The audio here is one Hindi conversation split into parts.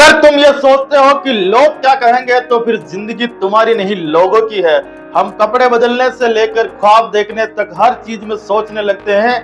अगर तुम ये सोचते हो कि लोग क्या कहेंगे तो फिर जिंदगी तुम्हारी नहीं लोगों की है। हम कपड़े बदलने से लेकर ख्वाब देखने तक हर चीज में सोचने लगते हैं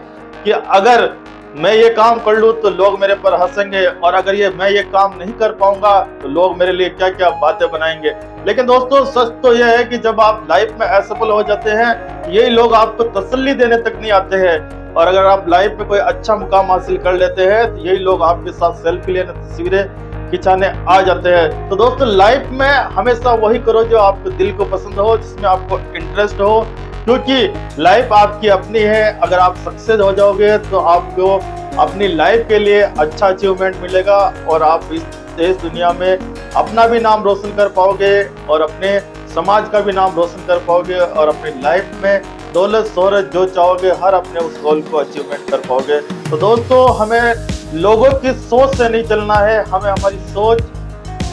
कि अगर मैं ये काम कर लूं तो लोग मेरे पर हंसेंगे, और अगर मैं ये काम नहीं कर पाऊंगा तो लोग मेरे लिए क्या क्या बातें बनाएंगे। लेकिन दोस्तों, सच तो यह है कि जब आप लाइफ में असफल हो जाते हैं, यही लोग आपको तसल्ली देने तक नहीं आते हैं, और अगर आप लाइफ में कोई अच्छा मुकाम हासिल कर लेते हैं तो यही लोग आपके साथ सेल्फी लेने, तस्वीरें खिंचाने आ जाते हैं। तो दोस्तों, लाइफ में हमेशा वही करो जो आपको दिल को पसंद हो, जिसमें आपको इंटरेस्ट हो, क्योंकि लाइफ आपकी अपनी है। अगर आप सक्सेस हो जाओगे तो आपको अपनी लाइफ के लिए अच्छा अचीवमेंट मिलेगा, और आप इस देश दुनिया में अपना भी नाम रोशन कर पाओगे और अपने समाज का भी नाम रोशन कर पाओगे, और अपनी लाइफ में दौलत शोहरत जो चाहोगे हर अपने उस गोल को अचीवमेंट कर पाओगे। तो दोस्तों, हमें लोगों की सोच से नहीं चलना है, हमें हमारी सोच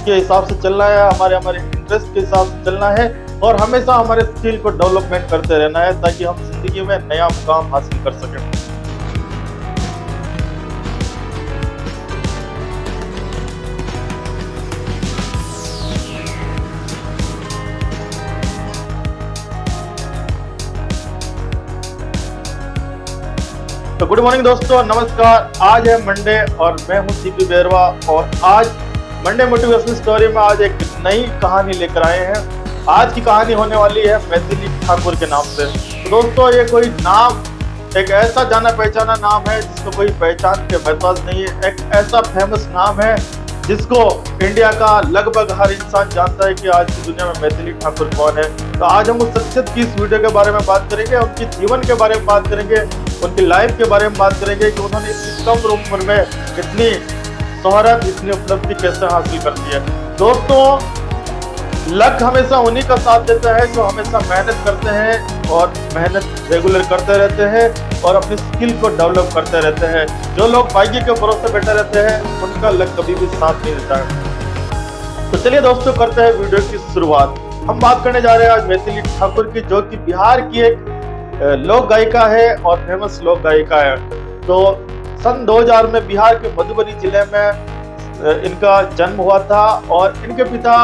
के हिसाब से चलना है, हमारे इंटरेस्ट के हिसाब से चलना है, और हमेशा हमारे स्किल को डेवलपमेंट करते रहना है ताकि हम जिंदगी में नया मुकाम हासिल कर सकें। तो गुड मॉर्निंग दोस्तों, नमस्कार। आज है मंडे और मैं हूं सीपी बेरवा, और आज मंडे मोटिवेशनल स्टोरी में आज एक नई कहानी लेकर आए हैं। आज की कहानी होने वाली है मैथिली ठाकुर के नाम से। तो दोस्तों, ये कोई नाम, एक ऐसा जाना पहचाना नाम है जिसको कोई पहचान के मोहताज नहीं है। एक ऐसा फेमस नाम है जिसको इंडिया का लगभग हर इंसान जानता है कि आज की दुनिया में मैथिली ठाकुर कौन है। तो आज हम उस शख्सियत की इस वीडियो के बारे में बात करेंगे, उनके जीवन के बारे में बात करेंगे, उनकी लाइफ के बारे में बात करेंगे कि उन्होंने इतनी कम उम्र में इतनी शोहरत, इतनी उपलब्धि कैसे हासिल कर दी है। दोस्तों, लक हमेशा उन्हीं का साथ देता है जो हमेशा मेहनत करते हैं और मेहनत रेगुलर करते रहते हैं और अपनी स्किल को डेवलप करते रहते हैं। जो लोग भाग्य के भरोसे बैठे रहते हैं उनका लक कभी भी साथ नहीं देता है। तो चलिए दोस्तों, करते हैं वीडियो की शुरुआत। हम बात करने जा रहे हैं आज मैथिली ठाकुर की, जो कि बिहार की एक लोक गायिका है और फेमस लोक गायिका है। तो सन 2000 में बिहार के मधुबनी जिले में इनका जन्म हुआ था, और इनके पिता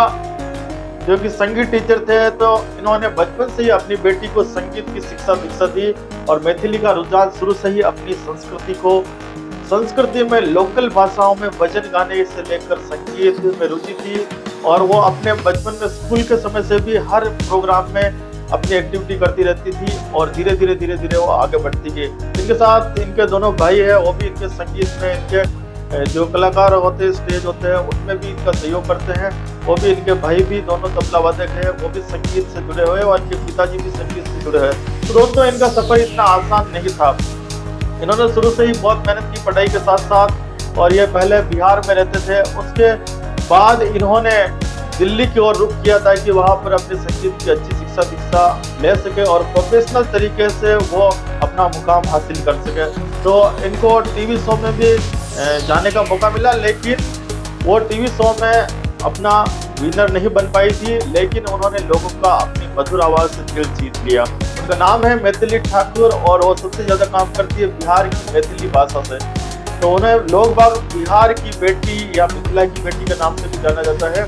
जो कि संगीत टीचर थे, तो इन्होंने बचपन से ही अपनी बेटी को संगीत की शिक्षा दी, और मैथिली का रुझान शुरू से ही अपनी संस्कृति में लोकल भाषाओं में भजन गाने से लेकर संगीत में रुचि थी। और वो अपने बचपन में स्कूल के समय से भी हर प्रोग्राम में अपनी एक्टिविटी करती रहती थी, और धीरे धीरे वो आगे बढ़ती गई। इनके साथ इनके दोनों भाई है, वो भी इनके संगीत में, इनके जो कलाकार होते हैं, स्टेज होते हैं, उनमें भी इनका सहयोग करते हैं। वो भी, इनके भाई भी दोनों तबला वादक हैं, वो भी संगीत से जुड़े हुए, और इनके पिताजी भी संगीत से जुड़े हैं। तो दोस्तों, इनका सफर इतना आसान नहीं था। इन्होंने शुरू से ही बहुत मेहनत की पढ़ाई के साथ साथ, और ये पहले बिहार में रहते थे। उसके बाद इन्होंने दिल्ली की ओर रुख किया ताकि वहाँ पर अपने संगीत की अच्छी शिक्षा ले सके और प्रोफेशनल तरीके से वो अपना मुकाम हासिल कर सके। तो इनको टीवी शो में भी जाने का मौका मिला, लेकिन वो टीवी शो में अपना विनर नहीं बन पाई थी, लेकिन उन्होंने लोगों का अपनी मधुर आवाज से दिल जीत लिया। उनका नाम है मैथिली ठाकुर, और वो सबसे ज्यादा काम करती है बिहार की मैथिली भाषा से। तो उन्हें लोग बाग बिहार की बेटी या मिथिला की बेटी के नाम से भी जाना जाता है।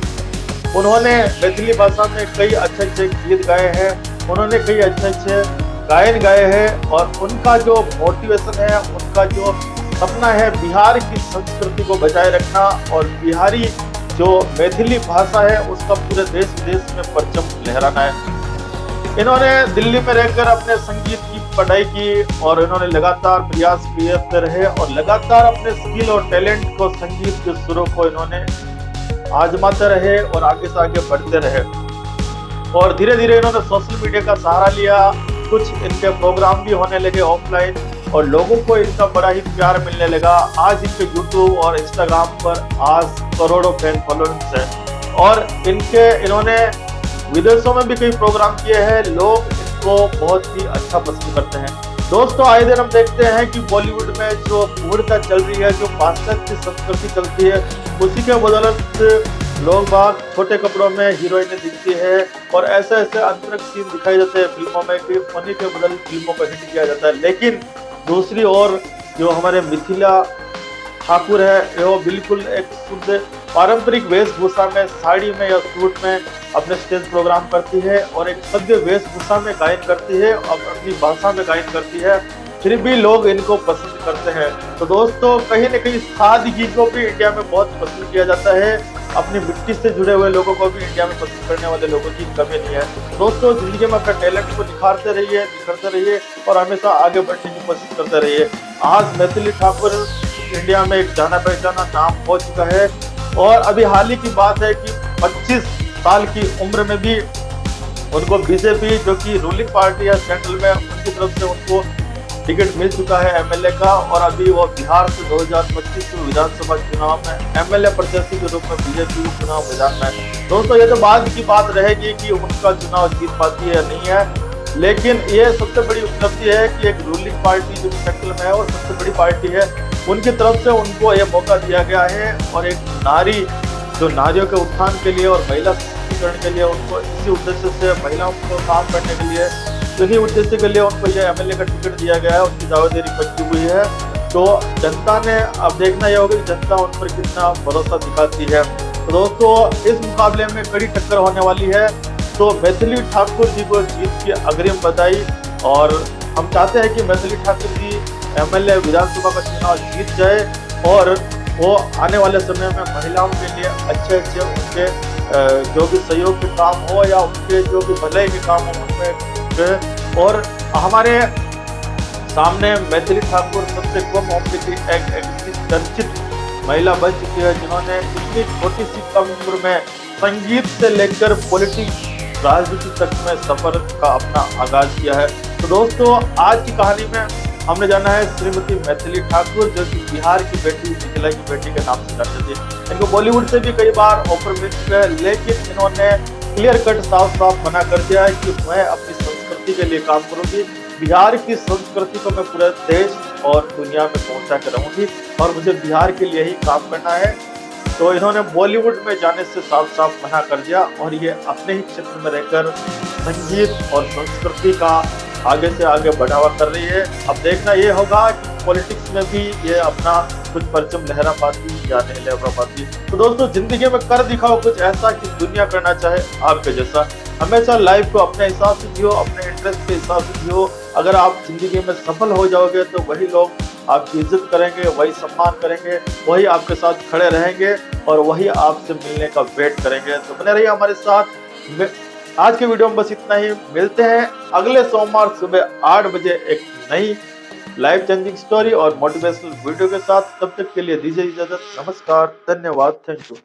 उन्होंने मैथिली भाषा में कई अच्छे गीत गाए हैं, उन्होंने कई अच्छे गायन गाए हैं, और उनका जो मोटिवेशन है, उनका जो सपना है बिहार की संस्कृति को बचाए रखना, और बिहारी जो मैथिली भाषा है उसका पूरे देश विदेश में परचम लहराना है। इन्होंने दिल्ली में रहकर अपने संगीत की पढ़ाई की, और इन्होंने लगातार प्रयास करते रहे, और लगातार अपने स्किल और टैलेंट को, संगीत के सुरों को इन्होंने आजमाते रहे और आगे से आगे बढ़ते रहे। और धीरे धीरे इन्होंने सोशल मीडिया का सहारा लिया। कुछ इनके प्रोग्राम भी होने लगे ऑफलाइन, और लोगों को इनका बड़ा ही प्यार मिलने लगा। आज इनके यूट्यूब और इंस्टाग्राम पर आज करोड़ों फैन फॉलोअर्स हैं, और इन्होंने विदेशों में भी कई प्रोग्राम किए हैं। लोग इनको बहुत ही अच्छा पसंद करते हैं। दोस्तों, आए दिन हम देखते हैं कि बॉलीवुड में जो पूर्णता चल रही है, जो पाश्चात्य संस्कृति चलती है, उसी के बदौलत लोग बाग छोटे कपड़ों में हीरोइनें दिखती है, और ऐसे अंतरंग सीन दिखाई जाते हैं फिल्मों में कि उन्हीं के बदौलत फिल्मों को हिट किया जाता है। लेकिन दूसरी ओर जो हमारे मिथिला ठाकुर है वो बिल्कुल एक शुद्ध पारंपरिक वेशभूषा में, साड़ी में या सूट में अपने स्टेज प्रोग्राम करती है और एक सभ्य वेशभूषा में गायन करती है और अपनी भाषा में गायन करती है, फिर भी लोग इनको पसंद करते हैं। तो दोस्तों कहीं न कहीं सादगी को भी इंडिया में बहुत पसंद किया जाता है। अपनी मिट्टी से जुड़े हुए लोगों को भी इंडिया में पसंद करने वाले लोगों की कमी नहीं है। तो दोस्तों जिंदगी में अपने टैलेंट को निखारते रहिए, निखरते रहिए और हमेशा आगे बढ़ने की कोशिश करते रहिए। आज मैथिली ठाकुर इंडिया में एक जाना पहचाना नाम हो चुका है और अभी हाल ही की बात है कि 25 साल की उम्र में भी उनको बीजेपी जो कि रूलिंग पार्टी है सेंट्रल में, उनकी तरफ से उनको टिकट मिल चुका है एमएलए का और अभी वो बिहार से 2025 के विधानसभा चुनाव में एमएलए प्रत्याशी के रूप में बीजेपी चुनाव मैदान में। दोस्तों ये तो बाद की बात रहेगी कि उनका चुनाव जीत पाती है या नहीं है, लेकिन ये सबसे बड़ी उपलब्धि है कि एक रूलिंग पार्टी जो सेंट्रल में है और सबसे बड़ी पार्टी है, उनकी तरफ से उनको ये मौका दिया गया है और एक नारी जो नारियों के उत्थान के लिए और महिला सशक्तिकरण के लिए उनको इसी उद्देश्य से महिलाओं को काम करने के लिए इसी उद्देश्य के लिए उनको ये एमएलए का टिकट दिया गया है, उसकी दावेदारी पक्की हुई है। तो जनता ने अब देखना यह होगा कि जनता उन पर कितना भरोसा दिखाती है। तो दोस्तों इस मुकाबले में कड़ी टक्कर होने वाली है, तो मैथिली ठाकुर जी को जीत की अग्रिम बधाई। और हम चाहते हैं कि मैथिली ठाकुर जी एमएलए विधानसभा का चुनाव जीत जाए और वो आने वाले समय में महिलाओं के लिए अच्छे अच्छे उनके जो भी सहयोग के काम हो या उनके जो भी भलाई के काम हो उनमें, और हमारे सामने मैथिली ठाकुर सबसे कम उम्र की एक चर्चित महिला बन चुकी है जिन्होंने इतनी छोटी सी कम उम्र में संगीत से लेकर पॉलिटिक्स राजनीति तक में सफर का अपना आगाज किया है। तो दोस्तों आज की कहानी में हमने जाना है श्रीमती मैथिली ठाकुर जो कि बिहार की बेटी मिथिला की बेटी के नाम से जाते थे। इनको बॉलीवुड से भी कई बार ऑफर मिल चुका है, लेकिन इन्होंने क्लियर कट साफ साफ मना कर दिया है कि मैं अपनी संस्कृति के लिए काम करूंगी, बिहार की संस्कृति को मैं पूरे देश और दुनिया में पहुंचा कर रहूंगी और मुझे बिहार के लिए ही काम करना है। तो इन्होंने बॉलीवुड में जाने से साफ साफ मना कर दिया और ये अपने ही क्षेत्र में रहकर संगीत और संस्कृति का आगे से आगे बढ़ावा कर रही है। अब देखना ये होगा कि पॉलिटिक्स में भी ये अपना कुछ परचम लहरा पाती या नहीं लहरा पाती। तो दोस्तों जिंदगी में कर दिखाओ कुछ ऐसा कि दुनिया करना चाहे आपके जैसा। हमेशा लाइफ को अपने हिसाब से जियो, अपने इंटरेस्ट के हिसाब से जियो। अगर आप जिंदगी में सफल हो जाओगे तो वही लोग आपकी इज्जत करेंगे, वही सम्मान करेंगे, वही आपके साथ खड़े रहेंगे और वही आपसे मिलने का वेट करेंगे। तो बने रहिए हमारे साथ। आज के वीडियो में बस इतना ही, मिलते हैं अगले सोमवार सुबह 8 बजे एक नई लाइफ चेंजिंग स्टोरी और मोटिवेशनल वीडियो के साथ। तब तक के लिए दीजिए इजाजत। नमस्कार, धन्यवाद, थैंक यू।